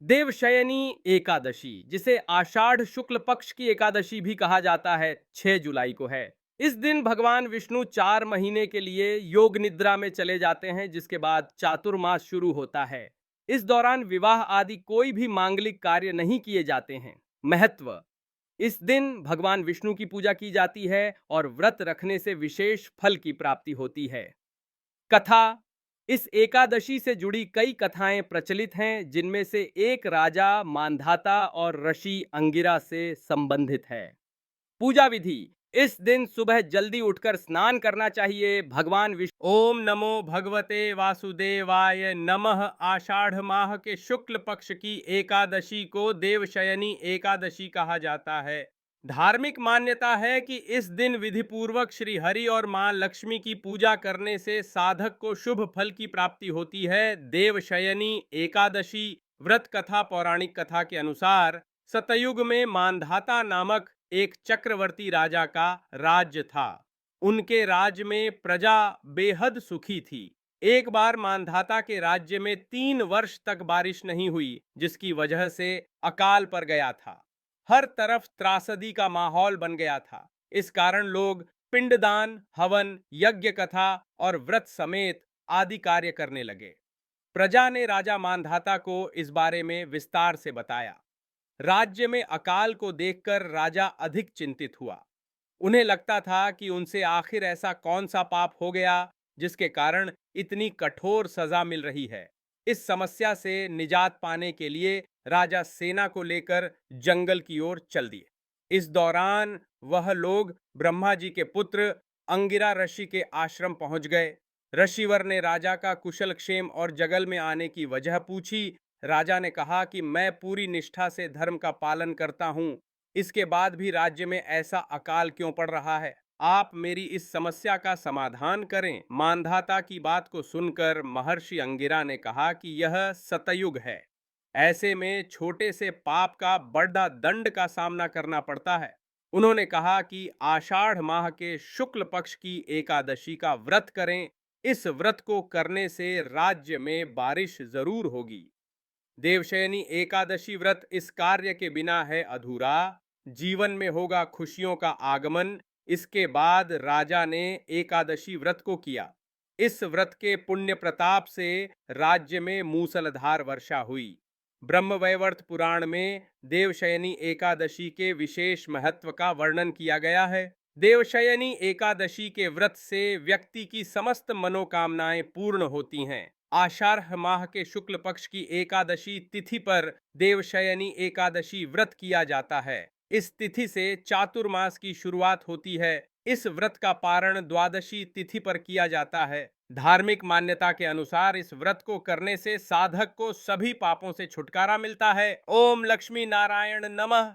देवशयनी एकादशी, जिसे आषाढ़ शुक्ल पक्ष की एकादशी भी कहा जाता है, 6 जुलाई को है। इस दिन भगवान विष्णु 4 महीने के लिए योग निद्रा में चले जाते हैं, जिसके बाद चातुर्मास शुरू होता है। इस दौरान विवाह आदि कोई भी मांगलिक कार्य नहीं किए जाते हैं। महत्व: इस दिन भगवान विष्णु की पूजा की जाती है और व्रत रखने से विशेष फल की प्राप्ति होती है। कथा: इस एकादशी से जुड़ी कई कथाएं प्रचलित हैं, जिनमें से एक राजा मांधाता और ऋषि अंगिरा से संबंधित है। पूजा विधि: इस दिन सुबह जल्दी उठकर स्नान करना चाहिए। भगवान विष्णु ओम नमो भगवते वासुदेवाय नमः। आषाढ़ माह के शुक्ल पक्ष की एकादशी को देवशयनी एकादशी कहा जाता है। धार्मिक मान्यता है कि इस दिन विधि पूर्वक श्री हरि और मां लक्ष्मी की पूजा करने से साधक को शुभ फल की प्राप्ति होती है। देवशयनी एकादशी व्रत कथा: पौराणिक कथा के अनुसार सतयुग में मांधाता नामक एक चक्रवर्ती राजा का राज्य था। उनके राज्य में प्रजा बेहद सुखी थी। एक बार मांधाता के राज्य में 3 वर्ष तक बारिश नहीं हुई, जिसकी वजह से अकाल पड़ गया था। हर तरफ त्रासदी का माहौल बन गया था। इस कारण लोग पिंडदान, हवन, यज्ञ कथा और व्रत समेत आदि कार्य करने लगे। प्रजा ने राजा मांधाता को इस बारे में विस्तार से बताया। राज्य में अकाल को देखकर राजा अधिक चिंतित हुआ। उन्हें लगता था कि उनसे आखिर ऐसा कौन सा पाप हो गया जिसके कारण इतनी कठोर सजा मिल रही है। इस समस्या से निजात पाने के लिए राजा सेना को लेकर जंगल की ओर चल दिए। इस दौरान वह लोग ब्रह्मा जी के पुत्र अंगिरा ऋषि के आश्रम पहुंच गए। ऋषिवर ने राजा का कुशल क्षेम और जंगल में आने की वजह पूछी। राजा ने कहा कि मैं पूरी निष्ठा से धर्म का पालन करता हूं, इसके बाद भी राज्य में ऐसा अकाल क्यों पड़ रहा है? आप मेरी इस समस्या का समाधान करें। मांधाता की बात को सुनकर महर्षि अंगिरा ने कहा कि यह सतयुग है। ऐसे में छोटे से पाप का बड़ा दंड का सामना करना पड़ता है। उन्होंने कहा कि आषाढ़ माह के शुक्ल पक्ष की एकादशी का व्रत करें। इस व्रत को करने से राज्य में बारिश जरूर होगी। देवशयनी एकादशी व्रत इस कार्य के बिना है अधूरा। जीवन में होगा खुशियों का आगमन। इसके बाद राजा ने एकादशी व्रत को किया। इस व्रत के पुण्य प्रताप से राज्य में मूसलधार वर्षा हुई। ब्रह्मवैवर्त पुराण में देवशयनी एकादशी के विशेष महत्व का वर्णन किया गया है। देवशयनी एकादशी के व्रत से व्यक्ति की समस्त मनोकामनाएं पूर्ण होती हैं। आषाढ़ माह के शुक्ल पक्ष की एकादशी तिथि पर देवशयनी एकादशी व्रत किया जाता है। इस तिथि से चातुर्मास की शुरुआत होती है। इस व्रत का पारण द्वादशी तिथि पर किया जाता है। धार्मिक मान्यता के अनुसार इस व्रत को करने से साधक को सभी पापों से छुटकारा मिलता है। ओम लक्ष्मी नारायण नमः।